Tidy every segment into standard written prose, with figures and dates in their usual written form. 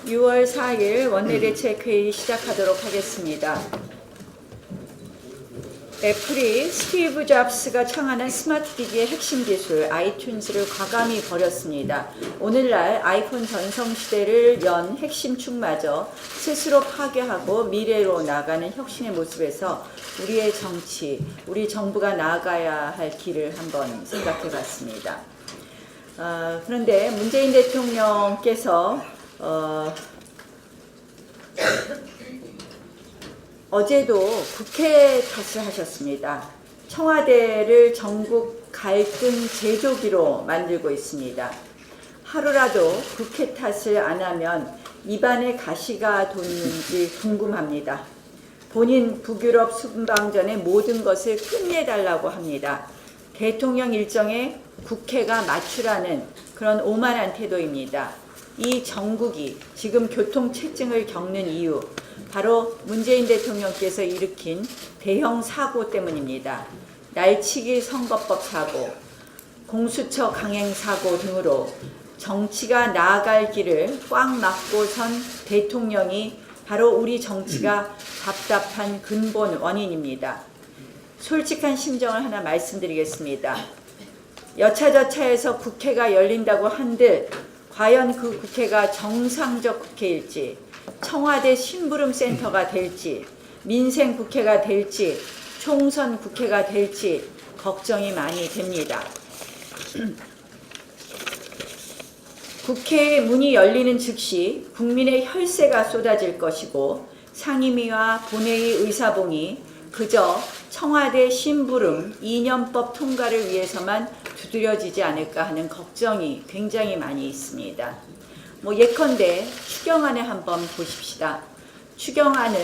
(6월 4일) 원내대책회의 시작하도록 하겠습니다. 애플이 스티브 잡스가 창안한 스마트 기기의 핵심 기술 아이튠즈를 과감히 버렸습니다. 오늘날 아이폰 전성시대를 연 핵심 축마저 스스로 파괴하고 미래로 나가는 혁신의 모습에서 우리의 정치, 우리 정부가 나아가야 할 길을 한번 생각해 봤습니다. 그런데 문재인 대통령께서 어제도 국회 탓을 하셨습니다. 청와대를 전국 갈등 제조기로 만들고 있습니다. 하루라도 국회 탓을 안 하면 입안에 가시가 돋는지 궁금합니다. 본인 북유럽 순방 전에 모든 것을 끝내달라고 합니다. 대통령 일정에 국회가 맞추라는 그런 오만한 태도입니다. 이 정국이 지금 교통체증을 겪는 이유, 바로 문재인 대통령께서 일으킨 대형 사고 때문입니다. 날치기 선거법 사고, 공수처 강행 사고 등으로 정치가 나아갈 길을 꽉 막고 선 대통령이 바로 우리 정치가 답답한 근본 원인입니다. 솔직한 심정을 하나 말씀드리겠습니다. 여차저차해서 국회가 열린다고 한들 과연 그 국회가 정상적 국회일지, 청와대 심부름센터가 될지, 민생 국회가 될지, 총선 국회가 될지 걱정이 많이 됩니다. 국회의 문이 열리는 즉시 국민의 혈세가 쏟아질 것이고 상임위와 본회의 의사봉이 그저 청와대 심부름 이념법 통과를 위해서만 두드려지지 않을까 하는 걱정이 굉장히 많이 있습니다. 예컨대 추경안을 한번 보십시다. 추경안은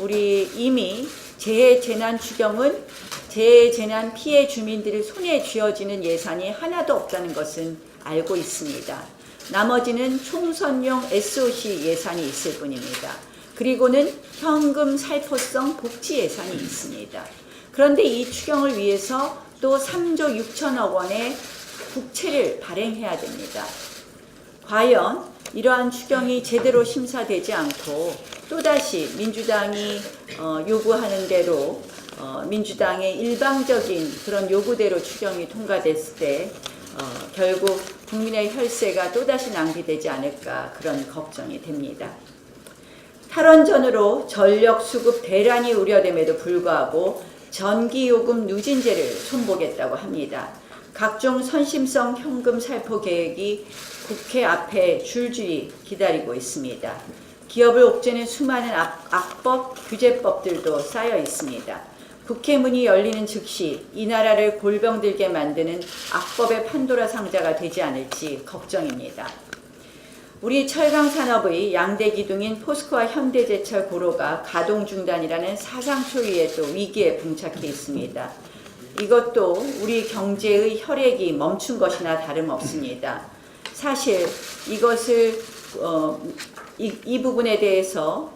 우리 이미 재해재난 추경은 재해재난 피해 주민들의 손에 쥐어지는 예산이 하나도 없다는 것은 알고 있습니다. 나머지는 총선용 SOC 예산이 있을 뿐입니다. 그리고는 현금 살포성 복지 예산이 있습니다. 그런데 이 추경을 위해서 또 3조 6천억 원의 국채를 발행해야 됩니다. 과연 이러한 추경이 제대로 심사되지 않고 또다시 민주당이 요구하는 대로 민주당의 일방적인 그런 요구대로 추경이 통과됐을 때 결국 국민의 혈세가 또다시 낭비되지 않을까 그런 걱정이 됩니다. 탈원전으로 전력 수급 대란이 우려됨에도 불구하고 전기요금 누진제를 손보겠다고 합니다. 각종 선심성 현금 살포 계획이 국회 앞에 줄줄이 기다리고 있습니다. 기업을 옥죄는 수많은 악법, 규제법들도 쌓여 있습니다. 국회 문이 열리는 즉시 이 나라를 골병들게 만드는 악법의 판도라 상자가 되지 않을지 걱정입니다. 우리 철강산업의 양대 기둥인 포스코와 현대제철 고로가 가동 중단이라는 사상 초유의 또 위기에 봉착해 있습니다. 이것도 우리 경제의 혈액이 멈춘 것이나 다름없습니다. 사실 이것을 이 부분에 대해서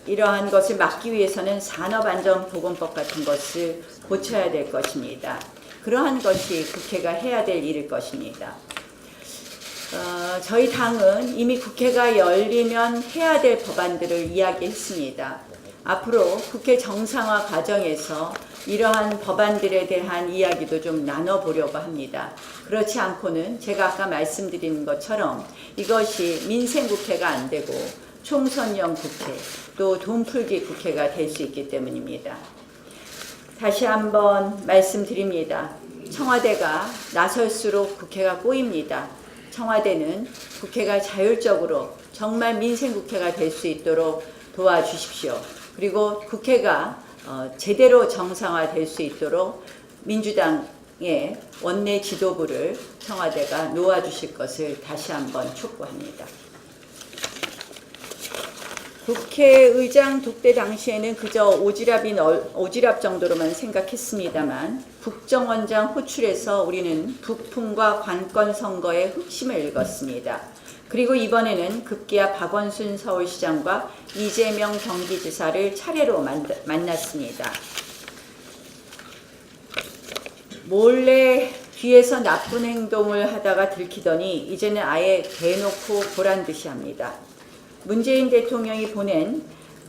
이러한 것을 막기 위해서는 산업안전보건법 같은 것을 고쳐야 될 것입니다. 그러한 것이 국회가 해야 될 일일 것입니다. 저희 당은 이미 국회가 열리면 해야 될 법안들을 이야기했습니다. 앞으로 국회 정상화 과정에서 이러한 법안들에 대한 이야기도 좀 나눠보려고 합니다. 그렇지 않고는 제가 아까 말씀드린 것처럼 이것이 민생국회가 안 되고 총선용 국회, 또 돈풀기 국회가 될 수 있기 때문입니다. 다시 한번 말씀드립니다. 청와대가 나설수록 국회가 꼬입니다. 청와대는 국회가 자율적으로 정말 민생국회가 될 수 있도록 도와주십시오. 그리고 국회가 제대로 정상화될 수 있도록 민주당의 원내 지도부를 청와대가 놓아주실 것을 다시 한번 촉구합니다. 국회의장 독대 당시에는 그저 오지랖 정도로만 생각했습니다만 국정원장 호출에서 우리는 북풍과 관건 선거의 흑심을 읽었습니다. 그리고 이번에는 급기야 박원순 서울시장과 이재명 경기지사를 차례로 만났습니다. 몰래 뒤에서 나쁜 행동을 하다가 들키더니 이제는 아예 대놓고 보란듯이 합니다. 문재인 대통령이 보낸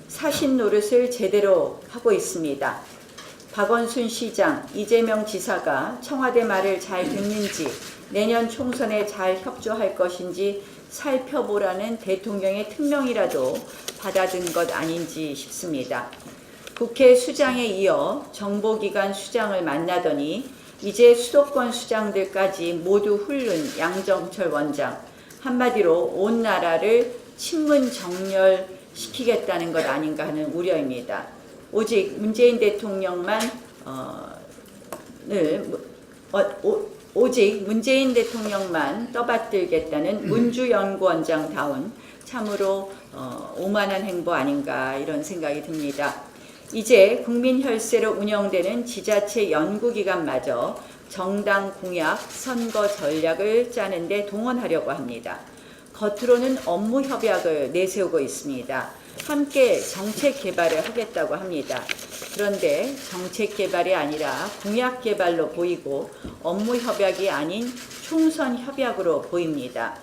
사신 노릇을 제대로 하고 있습니다. 박원순 시장, 이재명 지사가 청와대 말을 잘 듣는지, 내년 총선에 잘 협조할 것인지 살펴보라는 대통령의 특명이라도 받아든 것 아닌지 싶습니다. 국회 수장에 이어 정보기관 수장을 만나더니 이제 수도권 수장들까지 모두 훑는 양정철 원장, 한마디로 온 나라를 친문 정렬시키겠다는 것 아닌가 하는 우려입니다. 오직 문재인 대통령만 오직 문재인 대통령만 떠받들겠다는 문주연구원장다운 참으로 오만한 행보 아닌가 이런 생각이 듭니다. 이제 국민 혈세로 운영되는 지자체 연구기관마저 정당 공약, 선거 전략을 짜는 데 동원하려고 합니다. 겉으로는 업무 협약을 내세우고 있습니다. 함께 정책 개발을 하겠다고 합니다. 그런데 정책 개발이 아니라 공약 개발로 보이고 업무 협약이 아닌 총선 협약으로 보입니다.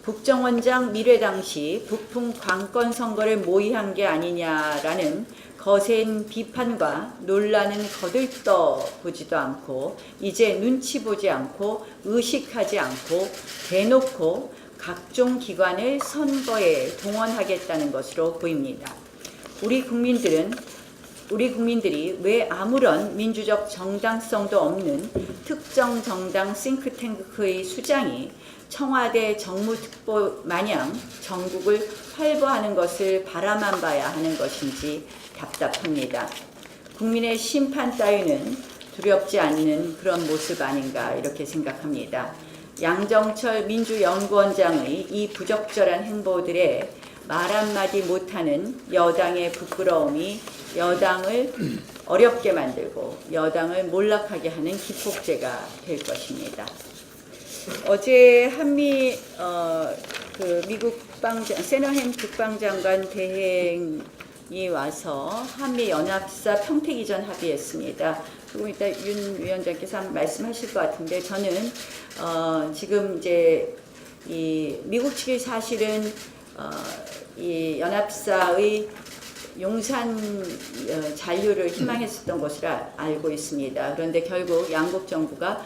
국정원장 밀회 당시 북풍 관건 선거를 모의한 게 아니냐라는 거센 비판과 논란은 거들떠 보지도 않고 이제 눈치 보지 않고 의식하지 않고 대놓고 각종 기관을 선거에 동원하겠다는 것으로 보입니다. 우리 국민들이 왜 아무런 민주적 정당성도 없는 특정 정당 싱크탱크의 수장이 청와대 정무특보 마냥 전국을 활보하는 것을 바라만 봐야 하는 것인지 답답합니다. 국민의 심판 따위는 두렵지 않는 그런 모습 아닌가 이렇게 생각합니다. 양정철 민주연구원장의 이 부적절한 행보들에 말 한마디 못하는 여당의 부끄러움이 여당을 어렵게 만들고 여당을 몰락하게 하는 기폭제가 될 것입니다. 어제 한미 미국 세너햄 국방장관 대행이 와서 한미 연합사 평택이전 합의했습니다. 조금 이따 윤 위원장께서 말씀하실 것 같은데 저는 지금 이제 이 미국 측이 사실은 이 연합사의 용산 잔류를 희망했었던 것이라 알고 있습니다. 그런데 결국 양국 정부가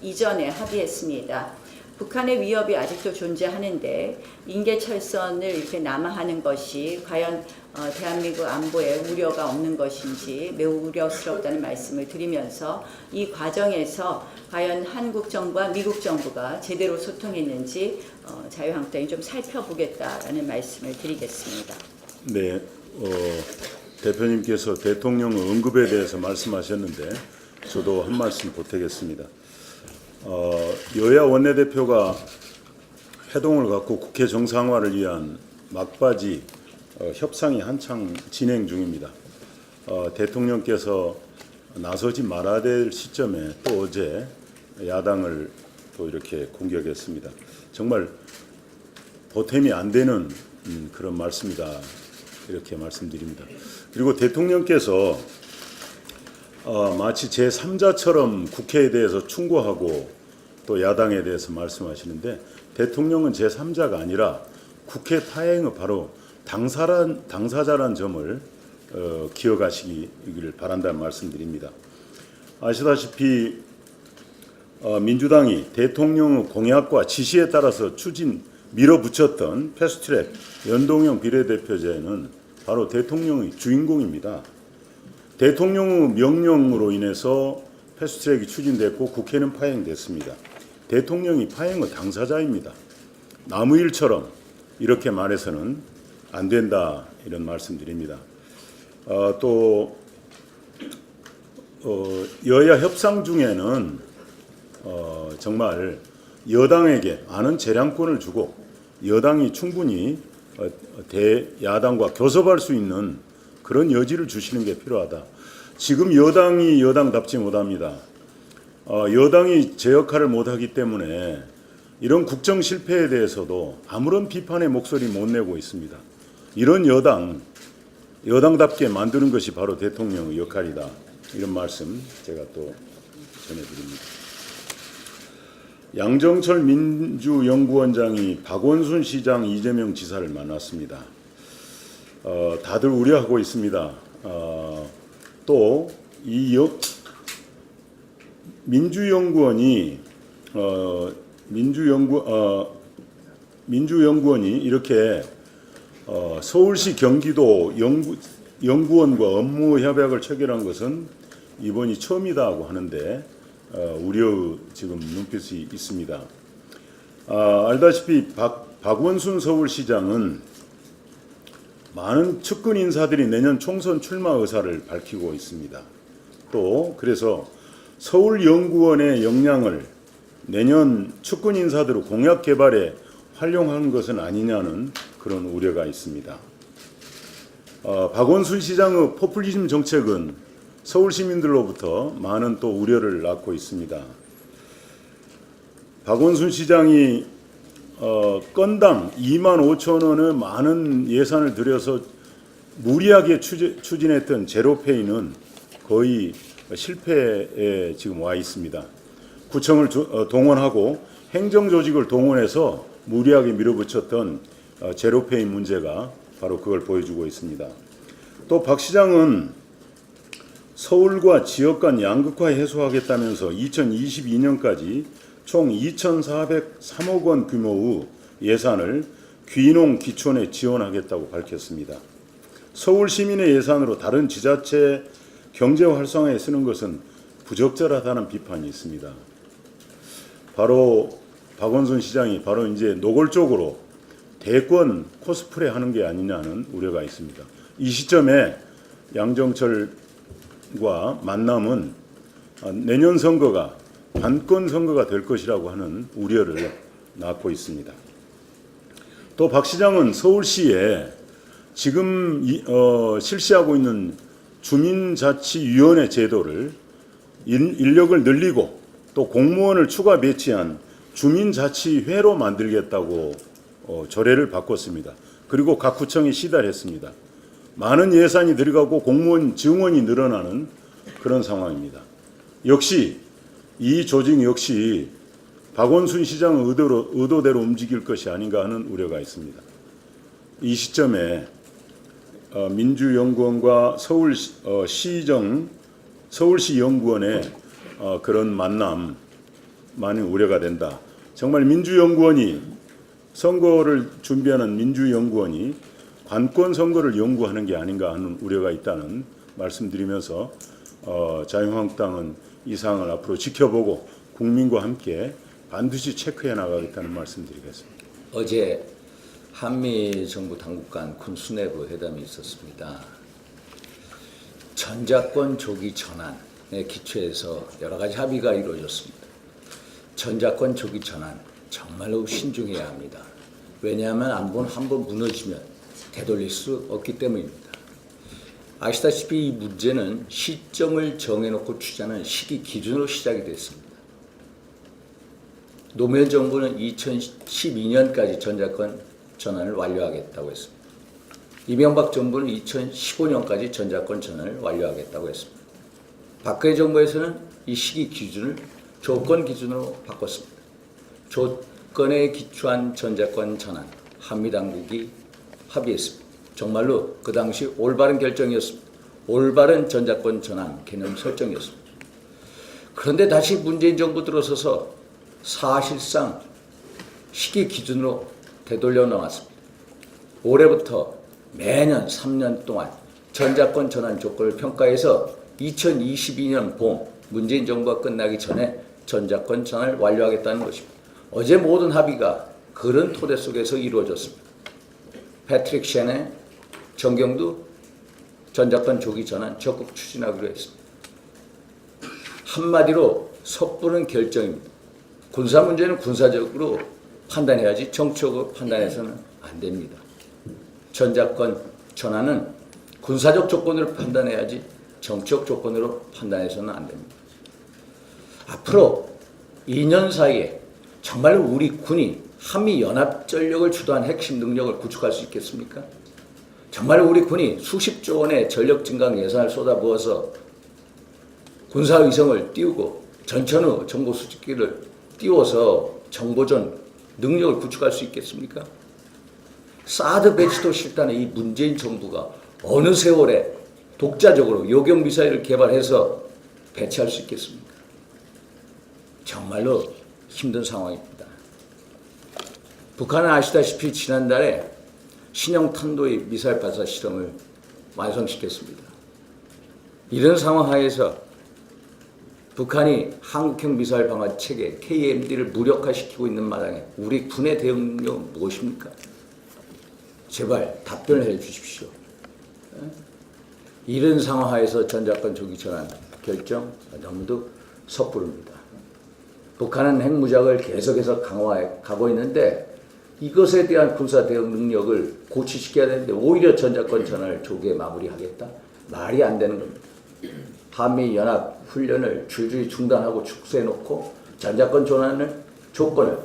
이전에 합의했습니다. 북한의 위협이 아직도 존재하는데 인계철선을 이렇게 남하하는 것이 과연 대한민국 안보에 우려가 없는 것인지 매우 우려스럽다는 말씀을 드리면서 이 과정에서 과연 한국 정부와 미국 정부가 제대로 소통했는지 자유한국당이 좀 살펴보겠다라는 말씀을 드리겠습니다. 네, 대표님께서 대통령 언급에 대해서 말씀하셨는데 저도 한 말씀 보태겠습니다. 여야 원내대표가 회동을 갖고 국회 정상화를 위한 막바지 협상이 한창 진행 중입니다. 대통령께서 나서지 말아야 될 시점에 또 어제 야당을 또 이렇게 공격했습니다. 정말 보탬이 안 되는 그런 말씀이다 이렇게 말씀드립니다. 그리고 대통령께서 마치 제3자처럼 국회에 대해서 충고하고 또 야당에 대해서 말씀하시는데 대통령은 제3자가 아니라 국회 타행의 바로 당사자란 점을 기억하시기를 바란다는 말씀드립니다. 아시다시피 민주당이 대통령의 공약과 지시에 따라서 밀어붙였던 패스트트랙 연동형 비례대표제는 바로 대통령의 주인공입니다. 대통령의 명령으로 인해서 패스트트랙이 추진됐고 국회는 파행됐습니다. 대통령이 파행의 당사자입니다. 남의 일처럼 이렇게 말해서는 안 된다 이런 말씀드립니다. 또 여야 협상 중에는 정말 여당에게 많은 재량권을 주고 여당이 충분히 대야당과 교섭할 수 있는 그런 여지를 주시는 게 필요하다. 지금 여당이 여당답지 못합니다. 여당이 제 역할을 못하기 때문에 이런 국정 실패에 대해서도 아무런 비판의 목소리 못 내고 있습니다. 이런 여당답게 만드는 것이 바로 대통령의 역할이다. 이런 말씀 제가 또 전해드립니다. 양정철 민주연구원장이 박원순 시장, 이재명 지사를 만났습니다. 다들 우려하고 있습니다. 또 이 민주연구원이 이렇게 서울시 경기도 연구원과 업무 협약을 체결한 것은 이번이 처음이다고 하는데 우려 지금 눈빛이 있습니다. 알다시피 박원순 서울시장은 많은 측근 인사들이 내년 총선 출마 의사를 밝히고 있습니다. 또 그래서 서울연구원의 역량을 내년 측근 인사들의 공약 개발에 활용한 것은 아니냐는 그런 우려가 있습니다. 박원순 시장의 포퓰리즘 정책은 서울 시민들로부터 많은 또 우려를 낳고 있습니다. 박원순 시장이 건당 25,000원의 많은 예산을 들여서 무리하게 추진했던 제로페이는 거의 실패에 지금 와 있습니다. 구청을 동원하고 행정조직을 동원해서 무리하게 밀어붙였던 제로페이 문제가 바로 그걸 보여주고 있습니다. 또 박 시장은 서울과 지역 간 양극화 해소하겠다면서 2022년까지 총 2,403억 원 규모의 예산을 귀농 귀촌에 지원하겠다고 밝혔습니다. 서울 시민의 예산으로 다른 지자체 경제 활성화에 쓰는 것은 부적절하다는 비판이 있습니다. 바로 박원순 시장이 바로 이제 노골적으로 대권 코스프레 하는 게 아니냐는 우려가 있습니다. 이 시점에 양정철과 만남은 내년 선거가 반권 선거가 될 것이라고 하는 우려를 낳고 있습니다. 또 박 시장은 서울시에 지금 실시하고 있는 주민자치위원회 제도를 인력을 늘리고 또 공무원을 추가 배치한 주민자치회로 만들겠다고 조례를 바꿨습니다. 그리고 각 구청에 시달했습니다. 많은 예산이 들어가고 공무원 증원이 늘어나는 그런 상황입니다. 역시 이 조직 역시 박원순 시장의 의도대로 움직일 것이 아닌가 하는 우려가 있습니다. 이 시점에 민주연구원과 서울시 연구원의 그런 만남 많이 우려가 된다. 정말 민주연구원이 선거를 준비하는 민주연구원이 관권 선거를 연구하는 게 아닌가 하는 우려가 있다는 말씀드리면서 자유한국당은 이 사항을 앞으로 지켜보고 국민과 함께 반드시 체크해 나가겠다는 말씀드리겠습니다. 어제 한미 정부 당국 간 군 수뇌부 회담이 있었습니다. 전자권 조기 전환에 기초해서 여러 가지 합의가 이루어졌습니다. 전자권 조기 전환 정말로 신중해야 합니다. 왜냐하면 안보는 한번 무너지면 되돌릴 수 없기 때문입니다. 아시다시피 이 문제는 시점을 정해놓고 추진하는 시기 기준으로 시작이 됐습니다. 노무현 정부는 2012년까지 전자권 전환을 완료하겠다고 했습니다. 이명박 정부는 2015년까지 전자권 전환을 완료하겠다고 했습니다. 박근혜 정부에서는 이 시기 기준을 조건 기준으로 바꿨습니다. 조건에 기초한 전자권 전환, 한미 당국이 합의했습니다. 정말로 그 당시 올바른 결정이었습니다. 올바른 전자권 전환 개념 설정이었습니다. 그런데 다시 문재인 정부 들어서서 사실상 시기 기준으로 되돌려 나왔습니다. 올해부터 매년 3년 동안 전자권 전환 조건을 평가해서 2022년 봄 문재인 정부가 끝나기 전에 전자권 전환을 완료하겠다는 것입니다. 어제 모든 합의가 그런 토대 속에서 이루어졌습니다. 패트릭 쉔의 정경도 전자권 조기 전환 적극 추진하기로 했습니다. 한마디로 섣부른 결정입니다. 군사 문제는 군사적으로 판단해야지 정치적으로 판단해서는 안 됩니다. 전자권 전환은 군사적 조건으로 판단해야지 정치적 조건으로 판단해서는 안 됩니다. 앞으로 2년 사이에 정말로 우리 군이 한미 연합 전력을 주도한 핵심 능력을 구축할 수 있겠습니까? 정말로 우리 군이 수십조 원의 전력 증강 예산을 쏟아부어서 군사 위성을 띄우고 전천후 정보 수집기를 띄워서 정보전 능력을 구축할 수 있겠습니까? 사드 배치도 싫다는 이 문재인 정부가 어느 세월에 독자적으로 요격 미사일을 개발해서 배치할 수 있겠습니까? 정말로 힘든 상황입니다. 북한은 아시다시피 지난달에 신형 탄도의 미사일 발사 실험을 완성시켰습니다. 이런 상황 하에서 북한이 한국형 미사일 방어 체계 KMD를 무력화시키고 있는 마당에 우리 군의 대응력은 무엇입니까? 제발 답변을 해 주십시오. 이런 상황 하에서 전작권 조기 전환 결정 너무도 섣부릅니다. 북한은 핵무장을 계속해서 강화해 가고 있는데 이것에 대한 군사 대응 능력을 고취시켜야 되는데 오히려 전작권 전환을 조기에 마무리하겠다? 말이 안 되는 겁니다. 한미 연합 훈련을 줄줄이 중단하고 축소해놓고 전작권 전환 조건을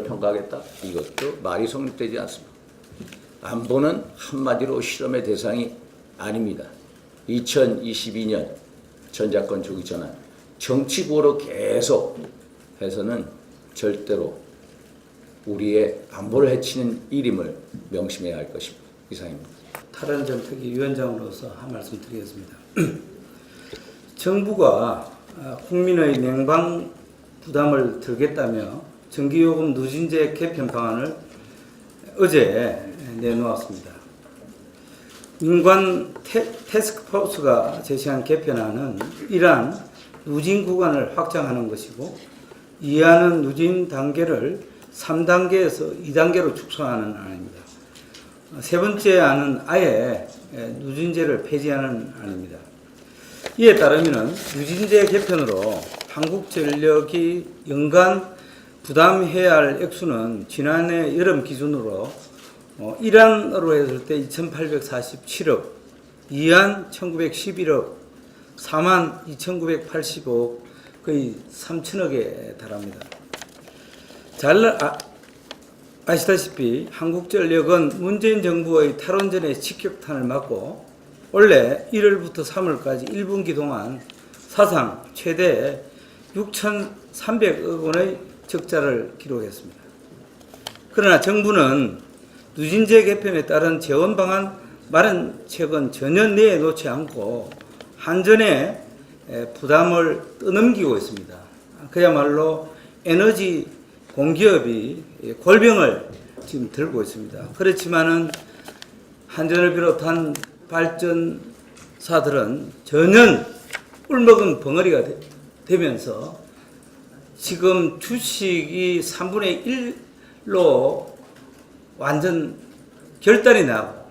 평가하겠다? 이것도 말이 성립되지 않습니다. 안보는 한마디로 실험의 대상이 아닙니다. 2022년 전작권 조기 전환 정치구호로 계속 해서는 절대로 우리의 안보를 해치는 일임을 명심해야 할 것입니다. 이상입니다. 탈원전 특위 위원장으로서 한 말씀 드리겠습니다. 정부가 국민의 냉방 부담을 들겠다며 전기요금 누진제 개편 방안을 어제 내놓았습니다. 민관 태스크포스가 제시한 개편안은 이러한 누진 구간을 확장하는 것이고 이하는 누진 단계를 3단계에서 2단계로 축소하는 안입니다. 세 번째 안은 아예 누진제를 폐지하는 안입니다. 이에 따르면 누진제 개편으로 한국전력이 연간 부담해야 할 액수는 지난해 여름 기준으로 1안으로 했을 때 2,847억, 2안 1,911억, 4만 2,985억, 거의 3천억에 달합니다. 잘 아시다시피 한국전력은 문재인 정부의 탈원전의 직격탄을 맞고 올해 1월부터 3월까지 1분기 동안 사상 최대 6,300억 원의 적자를 기록했습니다. 그러나 정부는 누진제 개편에 따른 재원 방안 마련책은 전혀 내놓지 않고 한전에 부담을 떠넘기고 있습니다. 그야말로 에너지 공기업이 골병을 지금 들고 있습니다. 그렇지만은 한전을 비롯한 발전사들은 전혀 꿀먹은 벙어리가 되면서 지금 주식이 3분의 1로 완전 결단이 나고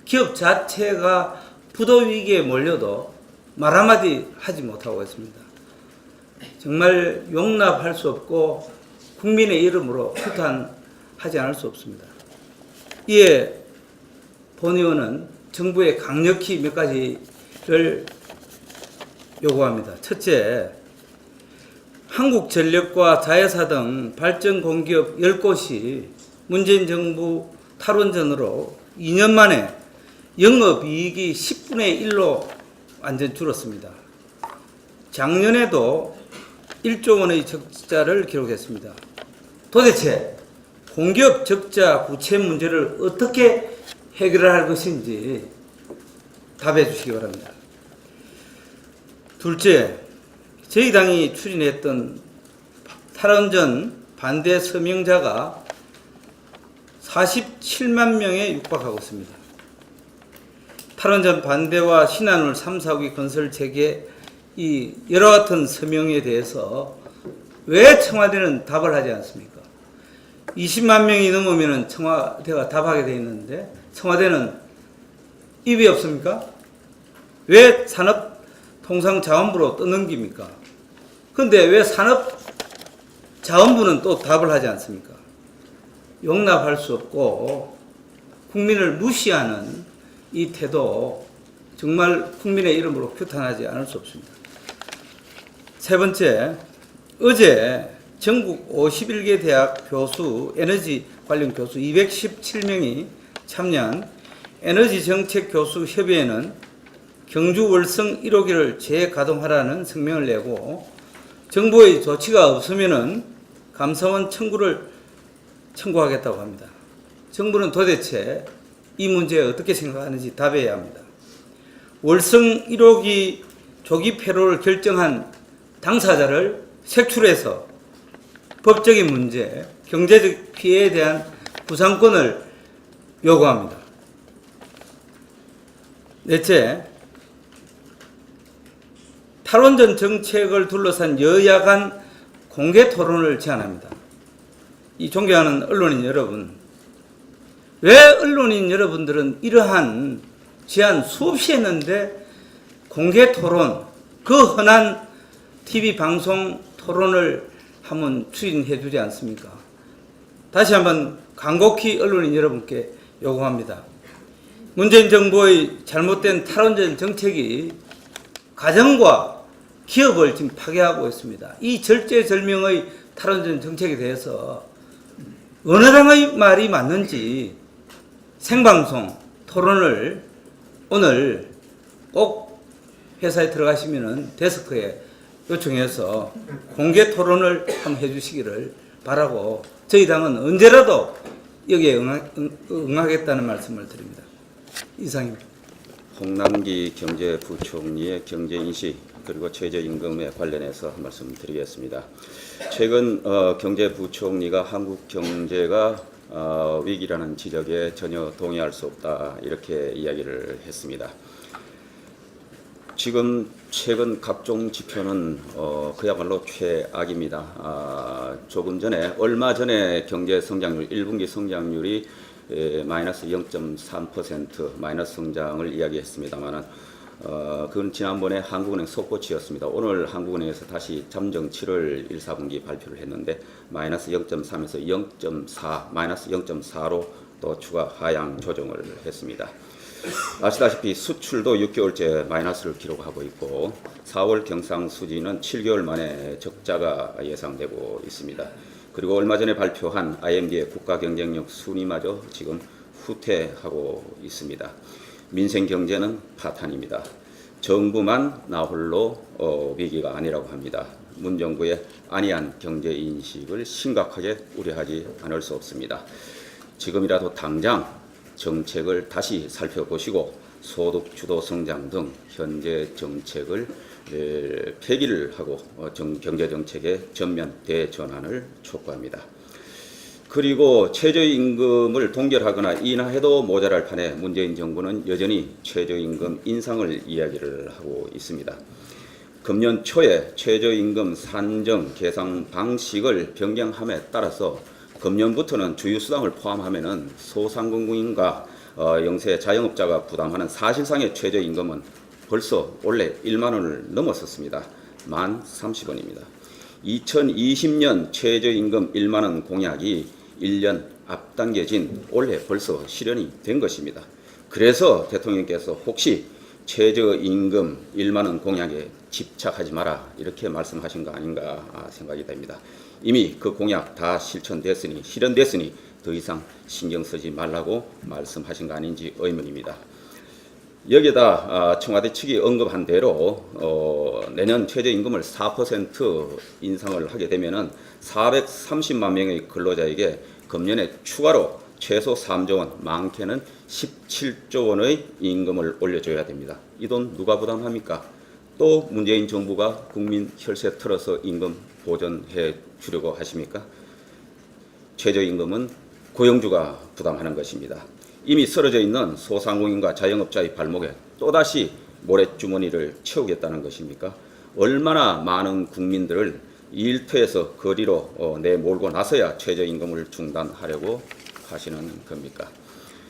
기업 자체가 부도 위기에 몰려도 말 한마디 하지 못하고 있습니다. 정말 용납할 수 없고 국민의 이름으로 규탄하지 않을 수 없습니다. 이에 본 의원은 정부에 강력히 몇 가지를 요구합니다. 첫째, 한국전력과 자회사 등 발전공기업 10곳이 문재인 정부 탈원전으로 2년 만에 영업이익이 10분의 1로 완전 줄었습니다. 작년에도 1조 원의 적자를 기록했습니다. 도대체 공기업 적자 부채 문제를 어떻게 해결할 것인지 답해 주시기 바랍니다. 둘째, 저희 당이 추진했던 탈원전 반대 서명자가 47만 명에 육박하고 있습니다. 탈원전 반대와 신한울 3, 4기 건설 재개 이 여러 같은 서명에 대해서 왜 청와대는 답을 하지 않습니까? 20만 명이 넘으면 청와대가 답하게 돼 있는데 청와대는 입이 없습니까? 왜 산업통상자원부로 떠넘깁니까? 그런데 왜 산업자원부는 또 답을 하지 않습니까? 용납할 수 없고 국민을 무시하는 이 태도 정말 국민의 이름으로 규탄하지 않을 수 없습니다. 세 번째, 어제 전국 51개 대학 교수, 에너지 관련 교수 217명이 참여한 에너지 정책 교수 협의회는 경주 월성 1호기를 재가동하라는 성명을 내고 정부의 조치가 없으면은 감사원 청구하겠다고 합니다. 정부는 도대체 이 문제에 어떻게 생각하는지 답해야 합니다. 월성 1호기 조기 폐로를 결정한 당사자를 색출해서 법적인 문제, 경제적 피해에 대한 구상권을 요구합니다. 넷째, 탈원전 정책을 둘러싼 여야 간 공개 토론을 제안합니다. 이 존경하는 언론인 여러분, 왜 언론인 여러분들은 이러한 제안 수없이 했는데 공개 토론, 그 흔한 TV 방송 토론을 한번 추진해 주지 않습니까? 다시 한번 간곡히 언론인 여러분께 요구합니다. 문재인 정부의 잘못된 탈원전 정책이 가정과 기업을 지금 파괴하고 있습니다. 이 절제절명의 탈원전 정책에 대해서 어느 당의 말이 맞는지 생방송 토론을 오늘 꼭 회사에 들어가시면은 데스크에 요청해서 공개 토론을 한번 해주시기를 바라고 저희 당은 언제라도 여기에 응하겠다는 말씀을 드립니다. 이상입니다. 홍남기 경제부총리의 경제인식 그리고 최저임금에 관련해서 한 말씀 드리겠습니다. 최근 경제부총리가 한국 경제가 위기라는 지적에 전혀 동의할 수 없다 이렇게 이야기를 했습니다. 지금 최근 각종 지표는 그야말로 최악입니다. 조금 전에 얼마 전에 경제 성장률 1분기 성장률이 마이너스 0.3% 마이너스 성장을 이야기했습니다만은 그건 지난번에 한국은행 속보치였습니다. 오늘 한국은행에서 다시 잠정 7월 1, 4분기 발표를 했는데 마이너스 0.3에서 0.4 마이너스 0.4로 또 추가 하향 조정을 했습니다. 아시다시피 수출도 6개월째 마이너스를 기록하고 있고 4월 경상수지는 7개월 만에 적자가 예상되고 있습니다. 그리고 얼마 전에 발표한 IMD의 국가경쟁력 순위마저 지금 후퇴하고 있습니다. 민생 경제는 파탄입니다. 정부만 나홀로 위기가 아니라고 합니다. 문정부의 안이한 경제 인식을 심각하게 우려하지 않을 수 없습니다. 지금이라도 당장 정책을 다시 살펴보시고 소득 주도 성장 등 현재 정책을 폐기를 하고 경제 정책의 전면 대전환을 촉구합니다. 그리고 최저임금을 동결하거나 인하해도 모자랄 판에 문재인 정부는 여전히 최저임금 인상을 이야기를 하고 있습니다. 금년 초에 최저임금 산정 계산 방식을 변경함에 따라서 금년부터는 주유수당을 포함하면은 소상공인과 영세 자영업자가 부담하는 사실상의 최저임금은 벌써 원래 1만 원을 넘었었습니다. 1030원입니다. 2020년 최저임금 1만 원 공약이 1년 앞당겨진 올해 벌써 실현이 된 것입니다. 그래서 대통령께서 혹시 최저임금 1만 원 공약에 집착하지 마라 이렇게 말씀하신 거 아닌가 생각이 됩니다. 이미 그 공약 다 실현됐으니 더 이상 신경 쓰지 말라고 말씀하신 거 아닌지 의문입니다. 여기에다 청와대 측이 언급한 대로 내년 최저임금을 4% 인상을 하게 되면은 430만 명의 근로자에게 금년에 추가로 최소 3조 원, 많게는 17조 원의 임금을 올려줘야 됩니다. 이 돈 누가 부담합니까? 또 문재인 정부가 국민 혈세 털어서 임금 보전해 주려고 하십니까? 최저임금은 고용주가 부담하는 것입니다. 이미 쓰러져 있는 소상공인과 자영업자의 발목에 또다시 모래주머니를 채우겠다는 것입니까? 얼마나 많은 국민들을 일터에서 거리로 내몰고 나서야 최저임금을 중단하려고 하시는 겁니까?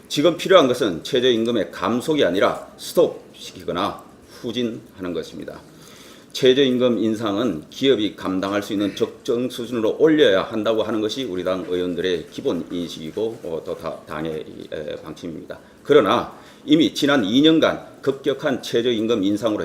지금 필요한 것은 최저임금의 감속이 아니라 스톱시키거나 후진하는 것입니다. 최저임금 인상은 기업이 감당할 수 있는 적정 수준으로 올려야 한다고 하는 것이 우리 당 의원들의 기본 인식이고 또 당의 방침입니다. 그러나 이미 지난 2년간 급격한 최저임금 인상으로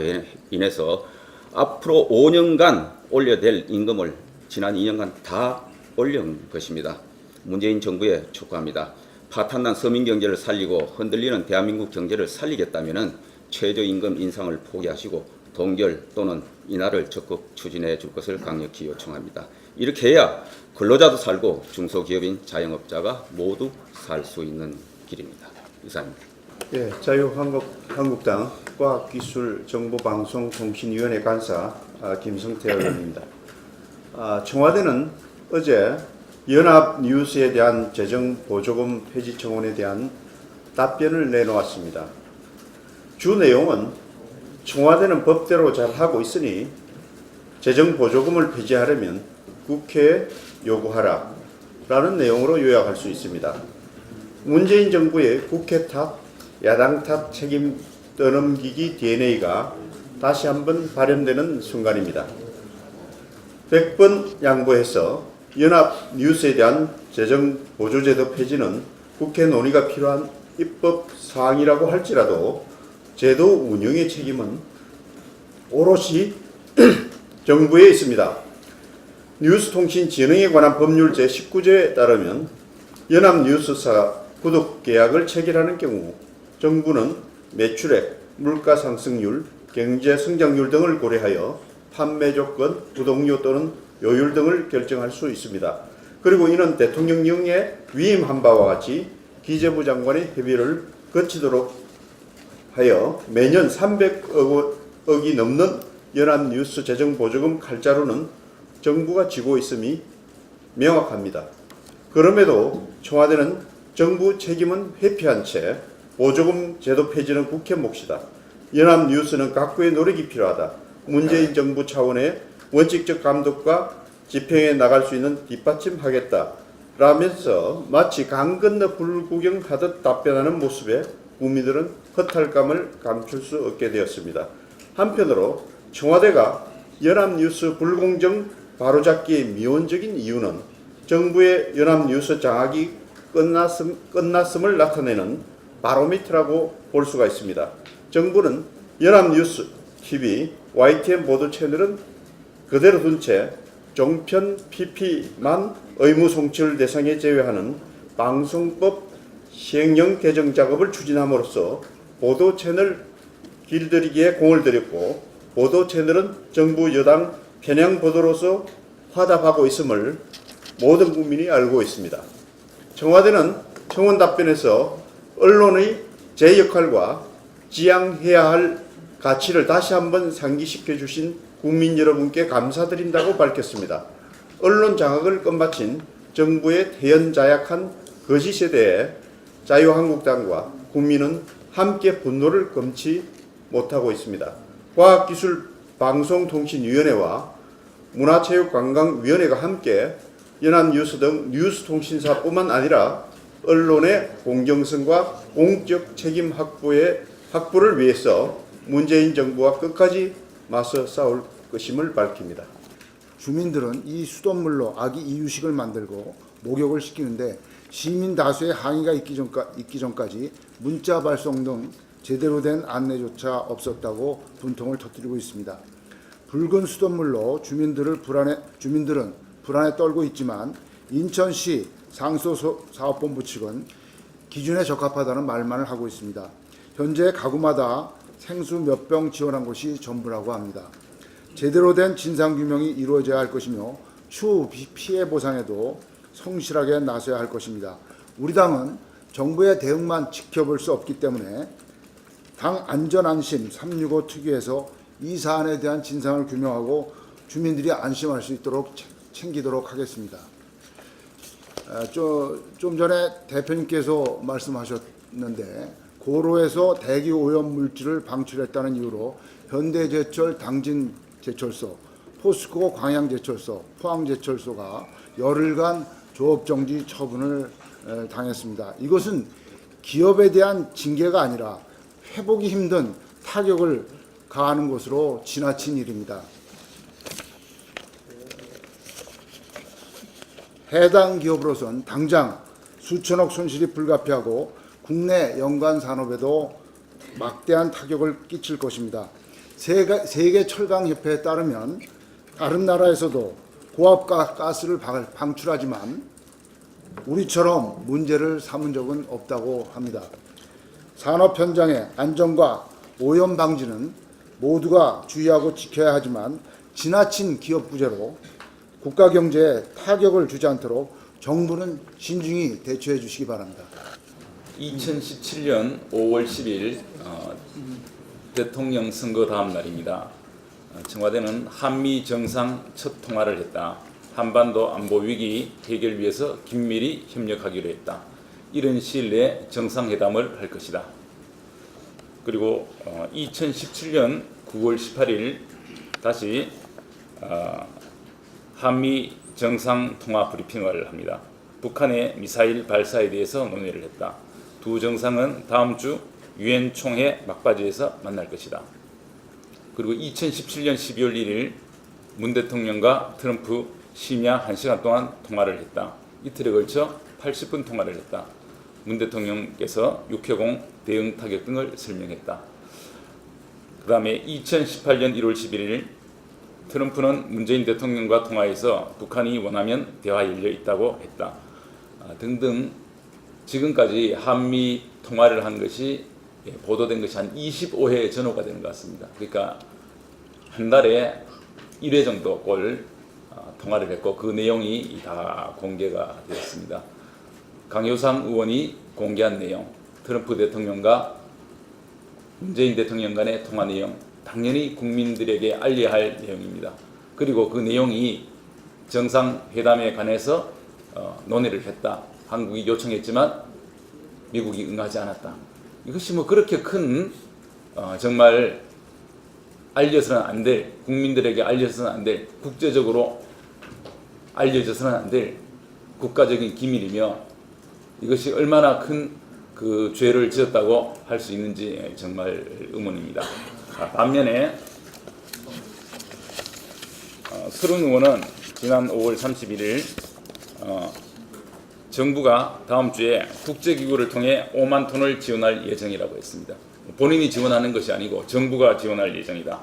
인해서 앞으로 5년간 올려야 될 임금을 지난 2년간 다 올려온 것입니다. 문재인 정부에 촉구합니다. 파탄난 서민 경제를 살리고 흔들리는 대한민국 경제를 살리겠다면 최저임금 인상을 포기하시고 동결 또는 인하를 적극 추진해 줄 것을 강력히 요청합니다. 이렇게 해야 근로자도 살고 중소기업인 자영업자가 모두 살 수 있는 길입니다. 이상입니다. 예, 자유한국당 과학기술정보방송통신위원회 간사 김성태 의원입니다. 청와대는 어제 연합뉴스에 대한 재정보조금 폐지 청원에 대한 답변을 내놓았습니다. 주 내용은 청와대는 법대로 잘 하고 있으니 재정보조금을 폐지하려면 국회에 요구하라 라는 내용으로 요약할 수 있습니다. 문재인 정부의 국회 탓, 야당 탓 책임 떠넘기기 DNA가 다시 한번 발현되는 순간입니다. 100번 양보해서 연합뉴스에 대한 재정보조제도 폐지는 국회 논의가 필요한 입법 사항이라고 할지라도 제도 운영의 책임은 오롯이 정부에 있습니다. 뉴스통신진흥에 관한 법률 제19조에 따르면 연합뉴스사 구독계약을 체결하는 경우 정부는 매출액, 물가 상승률, 경제 성장률 등을 고려하여 판매 조건, 구독료 또는 요율 등을 결정할 수 있습니다. 그리고 이는 대통령령에 위임한 바와 같이 기재부 장관의 협의를 거치도록 하여 매년 300억이 넘는 연합뉴스 재정보조금 칼자루는 정부가 쥐고 있음이 명확합니다. 그럼에도 청와대는 정부 책임은 회피한 채 보조금 제도 폐지는 국회 몫이다. 연합뉴스는 각국의 노력이 필요하다. 문재인 정부 차원의 원칙적 감독과 집행해 나갈 수 있는 뒷받침하겠다. 라면서 마치 강 건너 불구경하듯 답변하는 모습에 국민들은 허탈감을 감출 수 없게 되었습니다. 한편으로 청와대가 연합뉴스 불공정 바로잡기의 미온적인 이유는 정부의 연합뉴스 장악이 끝났음을 나타내는 바로미터라고 볼 수가 있습니다. 정부는 연합뉴스 TV, YTN 보도 채널은 그대로 둔 채 종편 PP만 의무 송출 대상에 제외하는 방송법 시행령 개정 작업을 추진함으로써 보도 채널 길들이기에 공을 들였고 보도 채널은 정부 여당 편향 보도로서 화답하고 있음을 모든 국민이 알고 있습니다. 청와대는 청원 답변에서 언론의 제 역할과 지향해야 할 가치를 다시 한번 상기시켜 주신 국민 여러분께 감사드린다고 밝혔습니다. 언론 장악을 끝마친 정부의 태연자약한 거짓에 대해 자유한국당과 국민은 함께 분노를 금치 못하고 있습니다. 과학기술방송통신위원회와 문화체육관광위원회가 함께 연합뉴스 등 뉴스통신사뿐만 아니라 언론의 공정성과 공적 책임 확보를 위해서 문재인 정부와 끝까지 맞서 싸울 것임을 밝힙니다. 주민들은 이 수돗물로 아기 이유식을 만들고 목욕을 시키는데 시민 다수의 항의가 있기 전까지 문자 발송 등 제대로 된 안내조차 없었다고 분통을 터뜨리고 있습니다. 붉은 수돗물로 주민들은 불안에 떨고 있지만 인천시 상소사업본부 측은 기준에 적합하다는 말만을 하고 있습니다. 현재 가구마다 생수 몇 병 지원한 곳이 전부라고 합니다. 제대로 된 진상규명이 이루어져야 할 것이며 추후 피해 보상에도 성실하게 나서야 할 것입니다. 우리 당은 정부의 대응만 지켜볼 수 없기 때문에 당 안전안심 365 특위에서 이 사안에 대한 진상을 규명하고 주민들이 안심할 수 있도록 챙기도록 하겠습니다. 좀 전에 대표님께서 말씀하셨는데 고로에서 대기 오염 물질을 방출했다는 이유로 현대제철 당진제철소, 포스코 광양제철소, 포항제철소가 열흘간 조업정지 처분을 당했습니다. 이것은 기업에 대한 징계가 아니라 회복이 힘든 타격을 가하는 것으로 지나친 일입니다. 해당 기업으로선 당장 수천억 손실이 불가피하고 국내 연관 산업에도 막대한 타격을 끼칠 것입니다. 세계 철강협회에 따르면 다른 나라에서도 고압 가스를 방출하지만 우리처럼 문제를 삼은 적은 없다고 합니다. 산업 현장의 안전과 오염 방지는 모두가 주의하고 지켜야 하지만 지나친 기업 부재로 국가 경제에 타격을 주지 않도록 정부는 신중히 대처해 주시기 바랍니다. 2017년 5월 10일 대통령 선거 다음 날입니다. 청와대는 한미 정상 첫 통화를 했다. 한반도 안보 위기 해결 위해서 긴밀히 협력하기로 했다. 이런 시일 내에 정상회담을 할 것이다. 그리고 2017년 9월 18일 다시 한미 정상 통화 브리핑을 합니다. 북한의 미사일 발사에 대해서 논의를 했다. 두 정상은 다음 주 유엔 총회 막바지에서 만날 것이다. 그리고 2017년 12월 1일 문 대통령과 트럼프 심야 1시간 동안 통화를 했다. 이틀에 걸쳐 80분 통화를 했다. 문 대통령께서 육해공 대응 타격 등을 설명했다. 그 다음에 2018년 1월 11일 트럼프는 문재인 대통령과 통화해서 북한이 원하면 대화 열려 있다고 했다. 등등 지금까지 한미 통화를 한 것이 보도된 것이 한 25회 전후가 되는 것 같습니다. 그러니까 한 달에 1회 정도 꼴 통화를 했고 그 내용이 다 공개가 되었습니다. 강효상 의원이 공개한 내용, 트럼프 대통령과 문재인 대통령 간의 통화 내용, 당연히 국민들에게 알려야 할 내용입니다. 그리고 그 내용이 정상회담에 관해서 논의를 했다. 한국이 요청했지만 미국이 응하지 않았다. 이것이 뭐 그렇게 큰 정말 알려서는 안 될, 국민들에게 알려서는 안 될, 국제적으로 알려져서는 안 될 국가적인 기밀이며 이것이 얼마나 큰 그 죄를 지었다고 할 수 있는지 정말 의문입니다. 반면에 서른 의원은 지난 5월 31일 정부가 다음 주에 국제기구를 통해 5만 톤을 지원할 예정이라고 했습니다. 본인이 지원하는 것이 아니고 정부가 지원할 예정이다.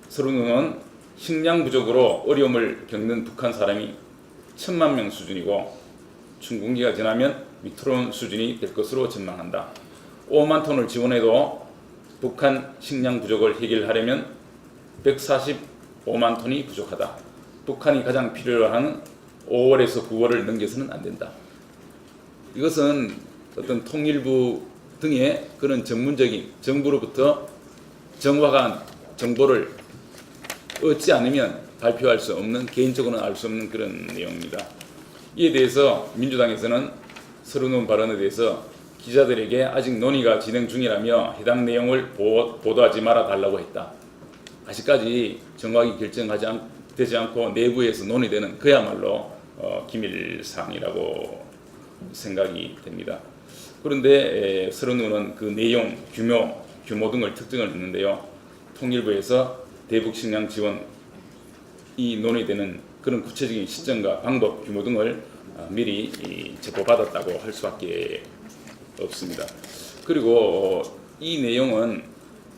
서른 의원은 식량 부족으로 어려움을 겪는 북한 사람이 1,000만 명 수준이고 춘군기가 지나면 위태로운 수준이 될 것으로 전망한다. 5만 톤을 지원해도 북한 식량 부족을 해결하려면 145만 톤이 부족하다. 북한이 가장 필요로 하는 5월에서 9월을 넘겨서는 안 된다. 이것은 어떤 통일부 등의 그런 전문적인 정부로부터 정확한 정보를 얻지 않으면 발표할 수 없는, 개인적으로는 알 수 없는 그런 내용입니다. 이에 대해서 민주당에서는 서른 의원 발언에 대해서 기자들에게 아직 논의가 진행 중이라며 해당 내용을 보도하지 말아 달라고 했다. 아직까지 정확히 결정되지 않고 내부에서 논의되는 그야말로 기밀사항이라고 생각이 됩니다. 그런데 서른 의원은 그 내용, 규모 등을 특정을 했는데요. 통일부에서 대북 식량 지원이 논의되는 그런 구체적인 시점과 방법, 규모 등을 미리 제보받았다고 할 수밖에 없습니다. 그리고 이 내용은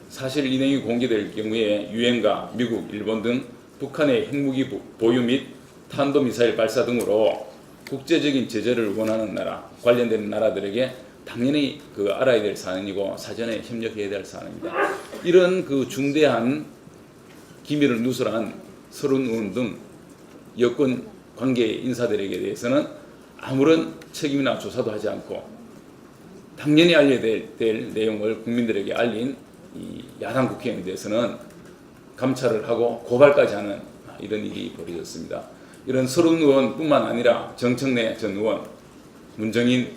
사실 이 내용이 공개될 경우에 유엔과 미국, 일본 등 북한의 핵무기 보유 및 탄도미사일 발사 등으로 국제적인 제재를 원하는 나라, 관련된 나라들에게 당연히 그 알아야 될 사안이고 사전에 협력해야 될 사안입니다. 이런 그 중대한 기밀을 누설한 서른 의원 등 여권 관계 인사들에게 대해서는 아무런 책임이나 조사도 하지 않고 당연히 알려야 될 내용을 국민들에게 알린 이 야당 국회의원에 대해서는 감찰을 하고 고발까지 하는 이런 일이 벌어졌습니다. 이런 서른 의원뿐만 아니라 정청래 전 의원, 문정인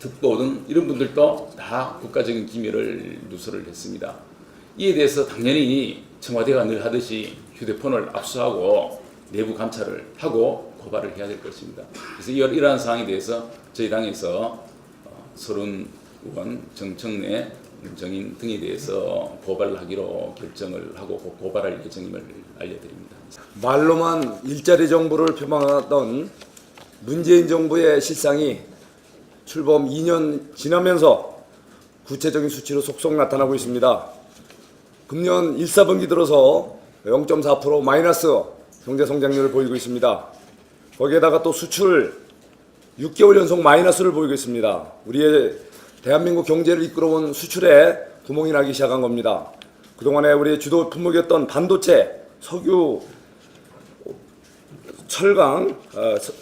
특보 등 이런 분들도 다 국가적인 기밀을 누설을 했습니다. 이에 대해서 당연히 청와대가 늘 하듯이 휴대폰을 압수하고 내부 감찰을 하고 고발을 해야 될 것입니다. 그래서 이러한 사항에 대해서 저희 당에서 서른 의원, 정청래, 문정인 등에 대해서 고발을 하기로 결정을 하고 고발할 예정임을 알려드립니다. 말로만 일자리 정부를 표방하던 문재인 정부의 실상이 출범 2년 지나면서 구체적인 수치로 속속 나타나고 있습니다. 금년 1, 4분기 들어서 0.4% 마이너스 경제 성장률을 보이고 있습니다. 거기에다가 또 수출 6개월 연속 마이너스를 보이고 있습니다. 우리의 대한민국 경제를 이끌어온 수출에 구멍이 나기 시작한 겁니다. 그동안에 우리 주도 품목이었던 반도체, 석유, 철강,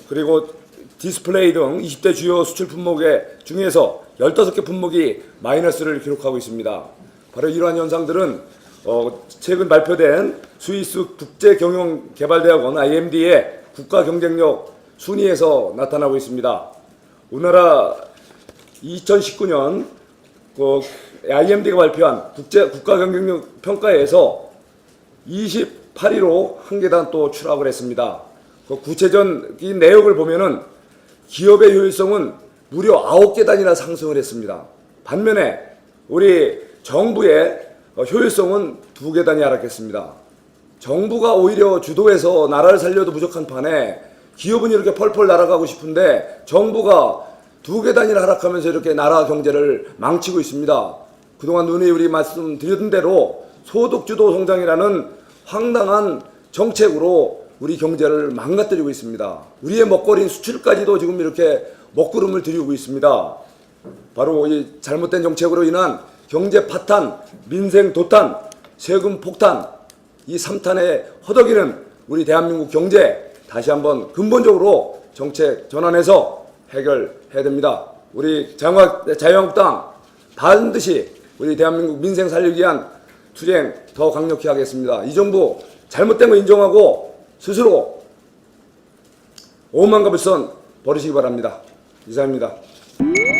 그리고 디스플레이 등 20대 주요 수출 품목의 중에서 15개 품목이 마이너스를 기록하고 있습니다. 바로 이러한 현상들은 최근 발표된 스위스 국제경영개발대학원 IMD의 국가 경쟁력 순위에서 나타나고 있습니다. 우리나라 2019년 IMD가 발표한 국가 경쟁력 평가에서 28위로 한 계단 또 추락을 했습니다. 구체적인 내역을 보면은 기업의 효율성은 무려 9계단이나 상승을 했습니다. 반면에 우리 정부의 효율성은 2계단이 하락했습니다. 정부가 오히려 주도해서 나라를 살려도 부족한 판에 기업은 이렇게 펄펄 날아가고 싶은데 정부가 2계단이나 하락하면서 이렇게 나라 경제를 망치고 있습니다. 그동안 누누이 우리 말씀드린 대로 소득주도 성장이라는 황당한 정책으로 우리 경제를 망가뜨리고 있습니다. 우리의 먹거리인 수출까지도 지금 이렇게 먹구름을 들이고 있습니다. 바로 이 잘못된 정책으로 인한 경제 파탄, 민생 도탄, 세금 폭탄, 이 3탄에 허덕이는 우리 대한민국 경제 다시 한번 근본적으로 정책 전환해서 해결해야 됩니다. 우리 자유한국당 반드시 우리 대한민국 민생 살리기 위한 투쟁 더 강력히 하겠습니다. 이 정부 잘못된 거 인정하고 스스로 오만과 불선 버리시기 바랍니다. 이상입니다.